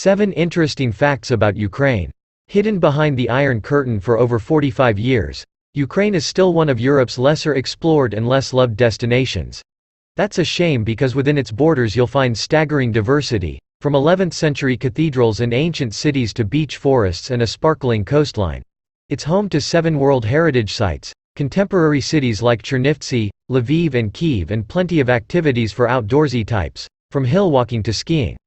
7 Interesting facts about Ukraine. Hidden behind the Iron Curtain for over 45 years, Ukraine is still one of Europe's lesser explored and less loved destinations. That's a shame because within its borders you'll find staggering diversity, from 11th century cathedrals and ancient cities to beech forests and a sparkling coastline. It's home to 7 World Heritage Sites, contemporary cities like Chernivtsi, Lviv and Kyiv, and plenty of activities for outdoorsy types, from hill walking to skiing.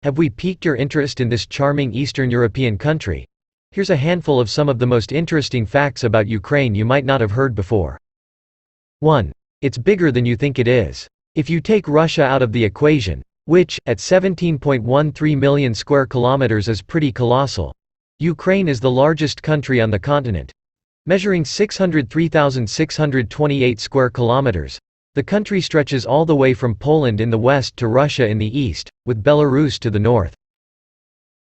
Have we piqued your interest in this charming Eastern European country? Here's a handful of some of the most interesting facts about Ukraine you might not have heard before. 1. It's bigger than you think it is. If you take Russia out of the equation, which, at 17.13 million square kilometers is pretty colossal, Ukraine is the largest country on the continent. Measuring 603,628 square kilometers, the country stretches all the way from Poland in the west to Russia in the east, with Belarus to the north.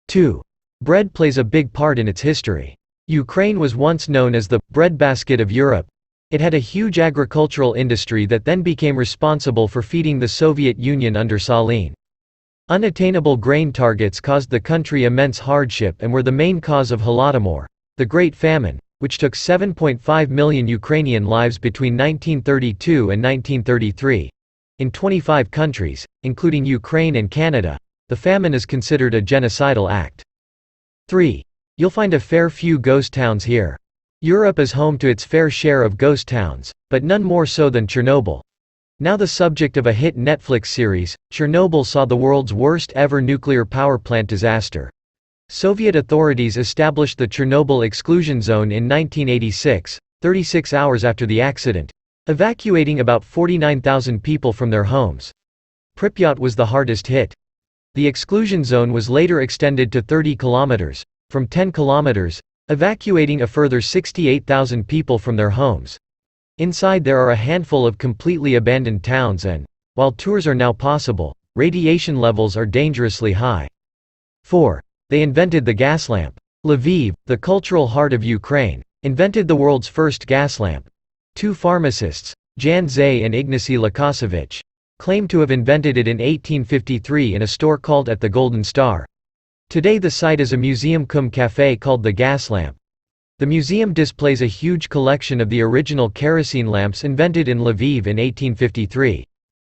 2. Bread plays a big part in its history. Ukraine was once known as the breadbasket of Europe. It had a huge agricultural industry that then became responsible for feeding the Soviet Union under Stalin. Unattainable grain targets caused the country immense hardship and were the main cause of Holodomor, the Great Famine, which took 7.5 million Ukrainian lives between 1932 and 1933. In 25 countries, including Ukraine and Canada, the famine is considered a genocidal act. 3. You'll find a fair few ghost towns here. Europe is home to its fair share of ghost towns, but none more so than Chernobyl. Now the subject of a hit Netflix series, Chernobyl saw the world's worst ever nuclear power plant disaster. Soviet authorities established the Chernobyl exclusion zone in 1986, 36 hours after the accident, evacuating about 49,000 people from their homes. Pripyat was the hardest hit. The exclusion zone was later extended to 30 kilometers, from 10 kilometers, evacuating a further 68,000 people from their homes. Inside there are a handful of completely abandoned towns and, while tours are now possible, radiation levels are dangerously high. 4. They invented the gaslamp. Lviv, the cultural heart of Ukraine, invented the world's first gaslamp. 2 pharmacists, Jan Zay and Ignacy Lukasevich, claimed to have invented it in 1853 in a store called At the Golden Star. Today the site is a museum cum café called the Gaslamp. The museum displays a huge collection of the original kerosene lamps invented in Lviv in 1853.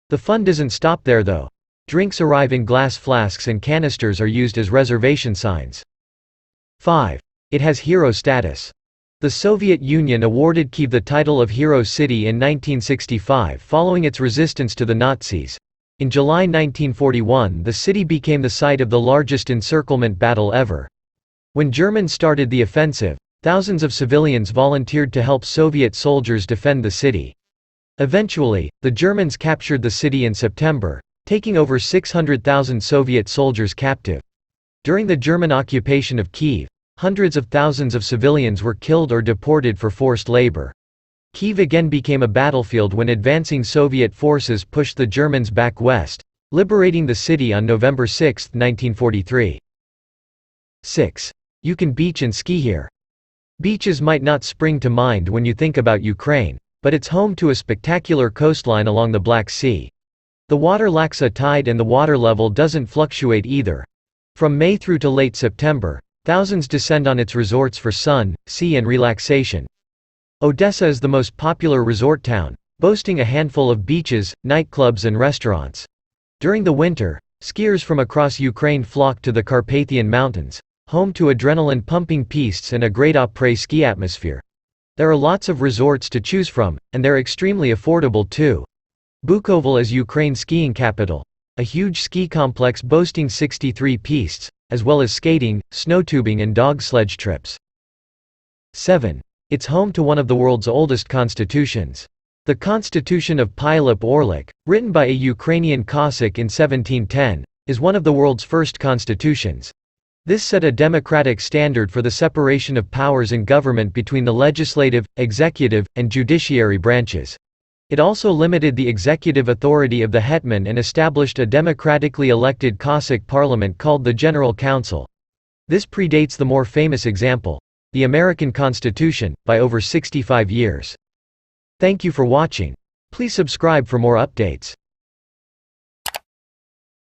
The fun doesn't stop there though. Drinks arrive in glass flasks and canisters are used as reservation signs. 5. It has hero status. The Soviet Union awarded Kyiv the title of Hero City in 1965 following its resistance to the Nazis. In July 1941 the city became the site of the largest encirclement battle ever. When Germans started the offensive, thousands of civilians volunteered to help Soviet soldiers defend the city. Eventually, the Germans captured the city in September, taking over 600,000 Soviet soldiers captive. During the German occupation of Kyiv, hundreds of thousands of civilians were killed or deported for forced labor. Kyiv again became a battlefield when advancing Soviet forces pushed the Germans back west, liberating the city on November 6, 1943. 6. You can beach and ski here. Beaches might not spring to mind when you think about Ukraine, but it's home to a spectacular coastline along the Black Sea. The water lacks a tide and the water level doesn't fluctuate either. From May through to late September, thousands descend on its resorts for sun, sea and relaxation. Odessa is the most popular resort town, boasting a handful of beaches, nightclubs and restaurants. During the winter, skiers from across Ukraine flock to the Carpathian Mountains, home to adrenaline-pumping pistes and a great après-ski atmosphere. There are lots of resorts to choose from, and they're extremely affordable too. Bukovel is Ukraine's skiing capital, a huge ski complex boasting 63 pistes, as well as skating, snowtubing and dog sledge trips. 7. It's home to one of the world's oldest constitutions. The Constitution of Pilip Orlik, written by a Ukrainian Cossack in 1710, is one of the world's first constitutions. This set a democratic standard for the separation of powers in government between the legislative, executive, and judiciary branches. It also limited the executive authority of the hetman and established a democratically elected Cossack parliament called the General Council. This predates the more famous example, the American Constitution, by over 65 years. Thank you for watching. Please subscribe for more updates.